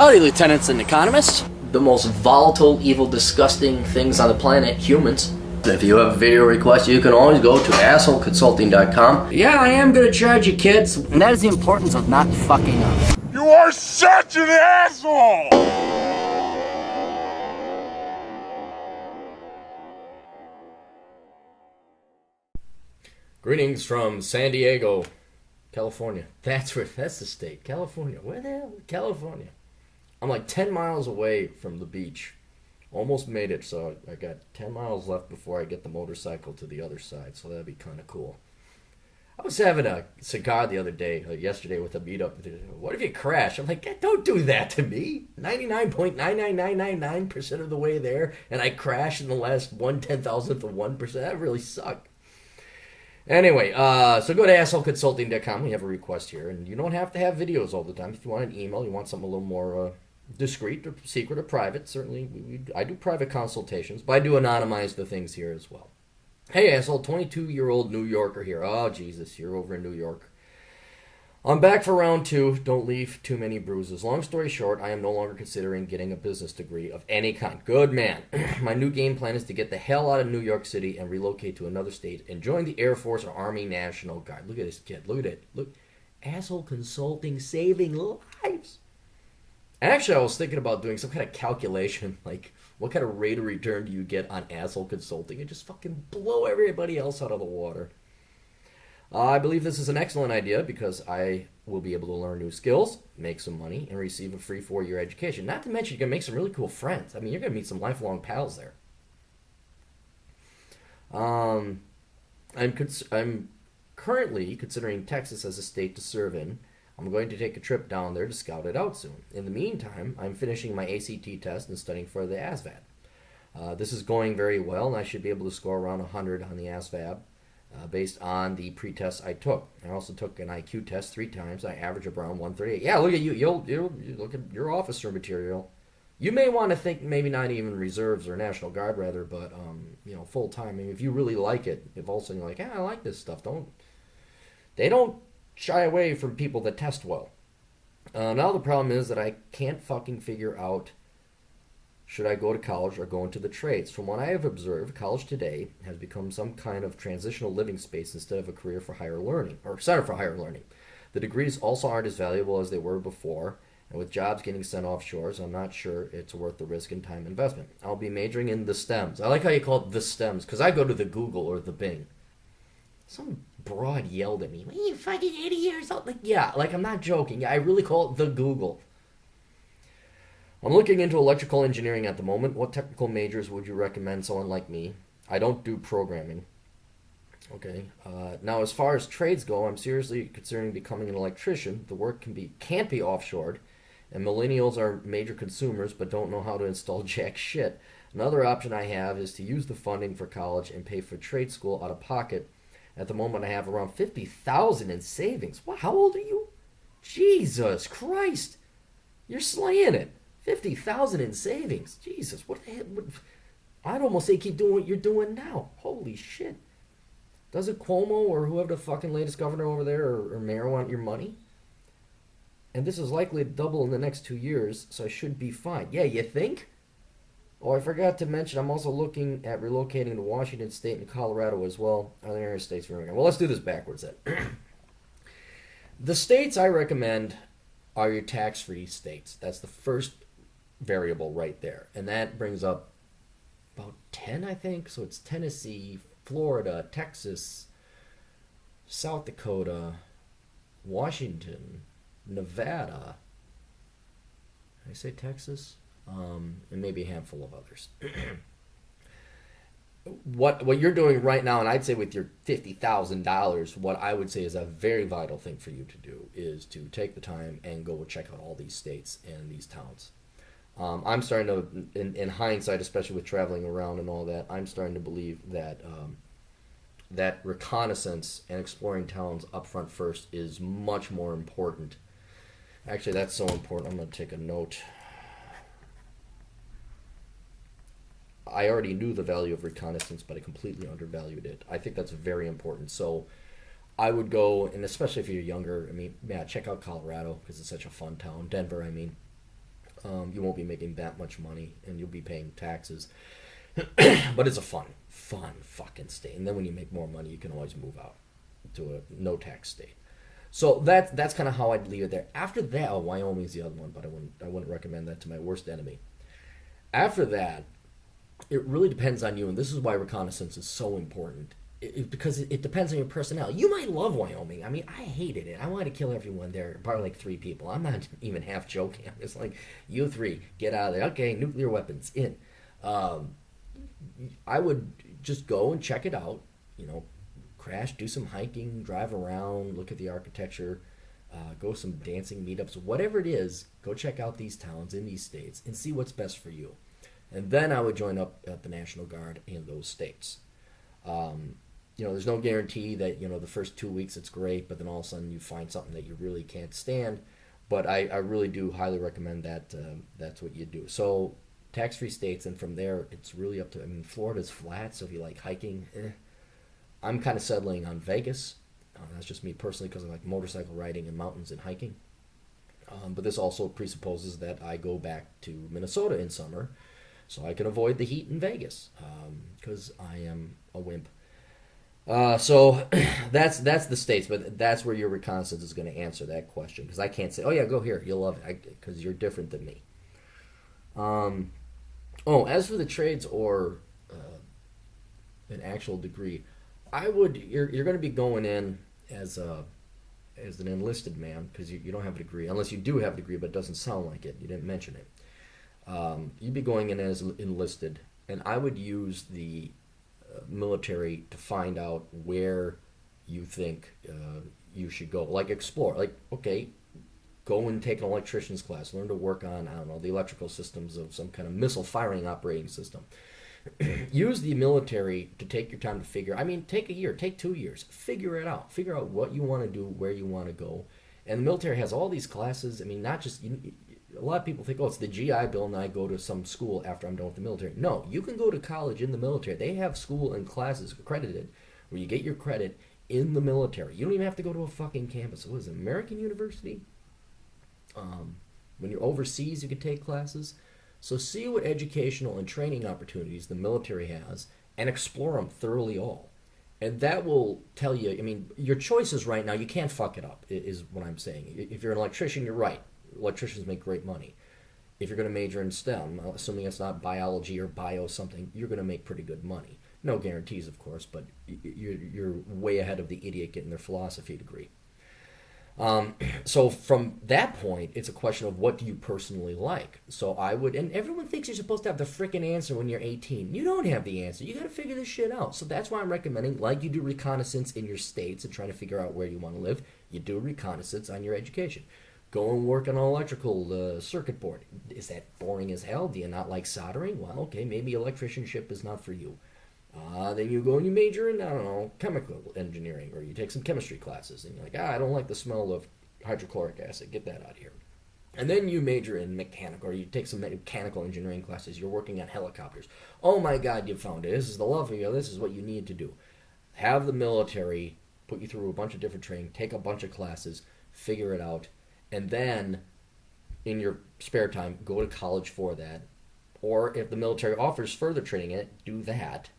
Howdy, lieutenants and economists. The most volatile, evil, disgusting things on the planet, humans. If you have a video request, you can always go to assholeconsulting.com. Yeah, I am gonna charge you, kids. And that is the importance of not fucking up. You are such an asshole! Greetings from San Diego, California. That's the state. California. Where the hell? California. I'm like 10 miles away from the beach. Almost made it, so I got 10 miles left before I get the motorcycle to the other side, so that'd be kind of cool. I was having a cigar the other day, yesterday with a meetup. What if you crash? I'm like, don't do that to me. 99.99999% of the way there, and I crash in the last 1/10,000th of 1%. That really sucked. Anyway, so go to assholeconsulting.com. We have a request here, and you don't have to have videos all the time. If you want an email, you want something a little more discreet or secret or private, certainly I do private consultations, but I do anonymize the things here as well. Hey, asshole, 22-year-old New Yorker here. Oh, Jesus, you're over in New York. I'm back for round 2. Don't leave too many bruises. Long story short, I am no longer considering getting a business degree of any kind. Good man. My new game plan is to get the hell out of New York City and relocate to another state and join the Air Force or Army National Guard. Look at this kid. Look at it. Look. Asshole consulting, saving lives. Actually, I was thinking about doing some kind of calculation, like what kind of rate of return do you get on asshole consulting and just fucking blow everybody else out of the water. I believe this is an excellent idea because I will be able to learn new skills, make some money, and receive a free 4-year education. Not to mention, you're going to make some really cool friends. I mean, you're going to meet some lifelong pals there. I'm currently considering Texas as a state to serve in. I'm going to take a trip down there to scout it out soon. In the meantime, I'm finishing my ACT test and studying for the ASVAB. This is going very well, and I should be able to score around 100 on the ASVAB based on the pre-tests I took. I also took an IQ test 3 times. I average around 138. Yeah, look at you. You look at your officer material. You may want to think maybe not even reserves or National Guard rather, but full time. I mean, if you really like it, if all of a sudden you're like, I like this stuff. They don't shy away from people that test well. Now the problem is that I can't fucking figure out should I go to college or go into the trades. From what I have observed, college today has become some kind of transitional living space instead of a career for higher learning, or center for higher learning. The degrees also aren't as valuable as they were before, and with jobs getting sent offshore, I'm not sure it's worth the risk and time investment. I'll be majoring in the STEMs. I like how you call it the STEMs, because I go to the Google or the Bing. Some broad yelled at me, "What are you fucking 80 years old?" Like I'm not joking. Yeah, I really call it the Google. I'm looking into electrical engineering at the moment. What technical majors would you recommend someone like me? I don't do programming. Okay. Now, as far as trades go, I'm seriously considering becoming an electrician. The work can't be offshored, and millennials are major consumers but don't know how to install jack shit. Another option I have is to use the funding for college and pay for trade school out of pocket. At the moment, I have around $50,000 in savings. What? How old are you? Jesus Christ! You're slaying it. $50,000 in savings. Jesus, what the hell? I'd almost say keep doing what you're doing now. Holy shit! Doesn't Cuomo or whoever the fucking latest governor over there or mayor want your money? And this is likely to double in the next 2 years, so I should be fine. Yeah, you think? Oh, I forgot to mention, I'm also looking at relocating to Washington State and Colorado as well. Other area states. Well, let's do this backwards then. The states I recommend are your tax-free states. That's the first variable right there. And that brings up about 10, I think. So it's Tennessee, Florida, Texas, South Dakota, Washington, Nevada. Did I say Texas? And maybe a handful of others. What you're doing right now, and I'd say with your $50,000, what I would say is a very vital thing for you to do is to take the time and go check out all these states and these towns. I'm starting to, in hindsight, especially with traveling around and all that, I'm starting to believe that that reconnaissance and exploring towns up front first is much more important. Actually, that's so important. I'm going to take a note. I already knew the value of reconnaissance, but I completely undervalued it. I think that's very important. So I would go, and especially if you're younger, check out Colorado because it's such a fun town. Denver, You won't be making that much money, and you'll be paying taxes. But it's a fun fucking state. And then when you make more money, you can always move out to a no tax state. So that's kind of how I'd leave it there. After that, Wyoming's the other one, but I wouldn't recommend that to my worst enemy. After that, it really depends on you, and this is why reconnaissance is so important. Because it depends on your personality. You might love Wyoming. I mean, I hated it. I wanted to kill everyone there, probably like 3 people. I'm not even half joking. I'm just like, you 3, get out of there. Okay, nuclear weapons, in. I would just go and check it out, crash, do some hiking, drive around, look at the architecture, go some dancing meetups, whatever it is, go check out these towns in these states and see what's best for you. And then I would join up at the National Guard in those states. There's no guarantee that, the first 2 weeks it's great, but then all of a sudden you find something that you really can't stand. But I really do highly recommend that that's what you do. So tax-free states, and from there it's really up to, Florida's flat, so if you like hiking, I'm kind of settling on Vegas. That's just me personally because I like motorcycle riding and mountains and hiking. But this also presupposes that I go back to Minnesota in summer so I can avoid the heat in Vegas because I am a wimp. So that's the states, but that's where your reconnaissance is going to answer that question, because I can't say, oh yeah, go here, you'll love it, because you're different than me. As for the trades or an actual degree, you're going to be going in as an enlisted man, because you don't have a degree, unless you do have a degree, but it doesn't sound like it. You didn't mention it. You'd be going in as enlisted, and I would use the military to find out where you think you should go. Like explore. Like, okay, go and take an electrician's class. Learn to work on, I don't know, the electrical systems of some kind of missile firing operating system. Use the military to take your time to figure. Take a year, take 2 years. Figure it out. Figure out what you want to do, where you want to go. And the military has all these classes. Not just... a lot of people think, it's the GI Bill and I go to some school after I'm done with the military. No, you can go to college in the military. They have school and classes accredited where you get your credit in the military. You don't even have to go to a fucking campus. What is it, American University? When you're overseas, you can take classes. So see what educational and training opportunities the military has and explore them thoroughly all. And that will tell you, your choices right now, you can't fuck it up, is what I'm saying. If you're an electrician, you're right. Electricians make great money. If you're going to major in STEM, assuming it's not biology or bio something, you're going to make pretty good money. No guarantees, of course, but you're way ahead of the idiot getting their philosophy degree. So from that point, it's a question of what do you personally like. So I would, and everyone thinks you're supposed to have the frickin' answer when you're 18. You don't have the answer. You got to figure this shit out. So that's why I'm recommending, like you do reconnaissance in your states and trying to figure out where you want to live, you do reconnaissance on your education. Go and work on an electrical circuit board. Is that boring as hell? Do you not like soldering? Well, okay, maybe electricianship is not for you. Then you go and you major in, I don't know, chemical engineering, or you take some chemistry classes, and you're like, I don't like the smell of hydrochloric acid. Get that out of here. And then you major in mechanical, or you take some mechanical engineering classes. You're working on helicopters. Oh my God, you found it. This is the love of you. This is what you need to do. Have the military put you through a bunch of different training, take a bunch of classes, figure it out, and then in your spare time, go to college for that. Or if the military offers further training in it, do that.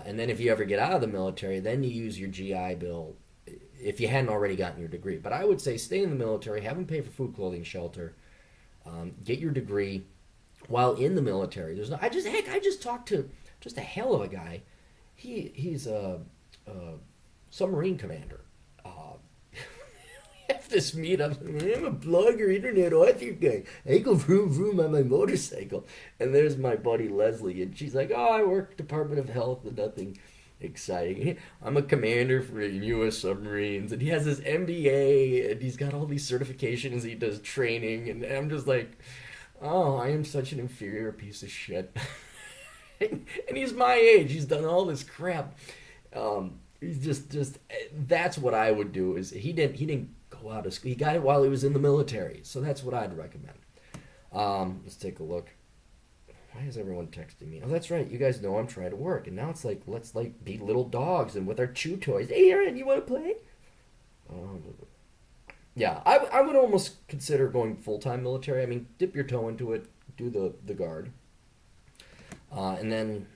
And then if you ever get out of the military, then you use your GI Bill if you hadn't already gotten your degree. But I would say stay in the military, have them pay for food, clothing, shelter, get your degree while in the military. I just talked to just a hell of a guy. He's a submarine commander. Have this meetup. I'm a blogger, internet author guy. I go vroom vroom on my motorcycle. And there's my buddy Leslie, and she's like, I work Department of Health and nothing exciting. I'm a commander for U.S. submarines, and he has his MBA, and he's got all these certifications. He does training, and I'm just like, I am such an inferior piece of shit. and he's my age. He's done all this crap. He's just that's what I would do. Is he didn't go out of school. He got it while he was in the military. So that's what I'd recommend. Let's take a look. Why is everyone texting me? Oh, that's right. You guys know I'm trying to work. And now it's like, let's be little dogs and with our chew toys. Hey, Aaron, you want to play? Yeah, I would almost consider going full-time military. I mean, dip your toe into it, do the guard. And then,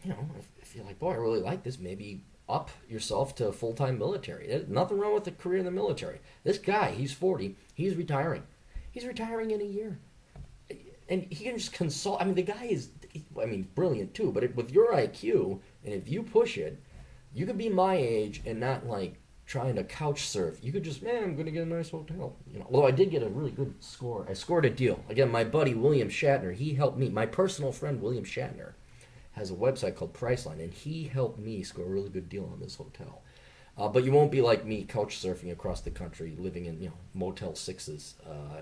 if you're like, boy, I really like this, maybe up yourself to full-time military. There's nothing wrong with a career in the military. This guy, he's 40, he's retiring. He's retiring in a year. And he can just consult. I mean, the guy is, brilliant too, but with your IQ, and if you push it, you could be my age and not like trying to couch surf. You could just, man, I'm going to get a nice hotel. Although I did get a really good score. I scored a deal. Again, my buddy William Shatner, he helped me. My personal friend William Shatner has a website called Priceline, and he helped me score a really good deal on this hotel. But you won't be like me, couch surfing across the country, living in Motel 6s,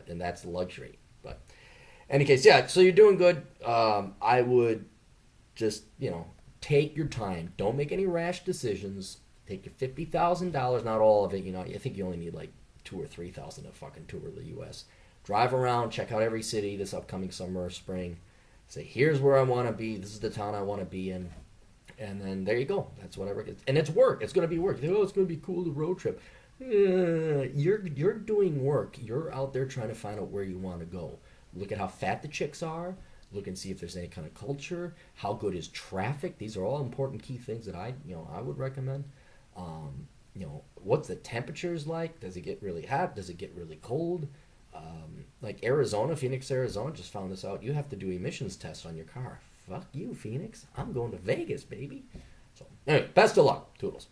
and that's luxury. But in any case, yeah. So you're doing good. I would just take your time. Don't make any rash decisions. Take your $50,000, not all of it. I think you only need like 2,000 or 3,000 to fucking tour the U.S. Drive around, check out every city this upcoming summer or spring. Say, here's where I want to be. This is the town I want to be in. And then there you go. That's whatever. And it's work. It's going to be work. You think, it's going to be cool, the road trip. You're doing work. You're out there trying to find out where you want to go. Look at how fat the chicks are. Look and see if there's any kind of culture. How good is traffic? These are all important key things that I would recommend. What's the temperatures like? Does it get really hot? Does it get really cold? Like Arizona, Phoenix, Arizona, just found this out. You have to do emissions tests on your car. Fuck you, Phoenix. I'm going to Vegas, baby. So, anyway, best of luck. Toodles.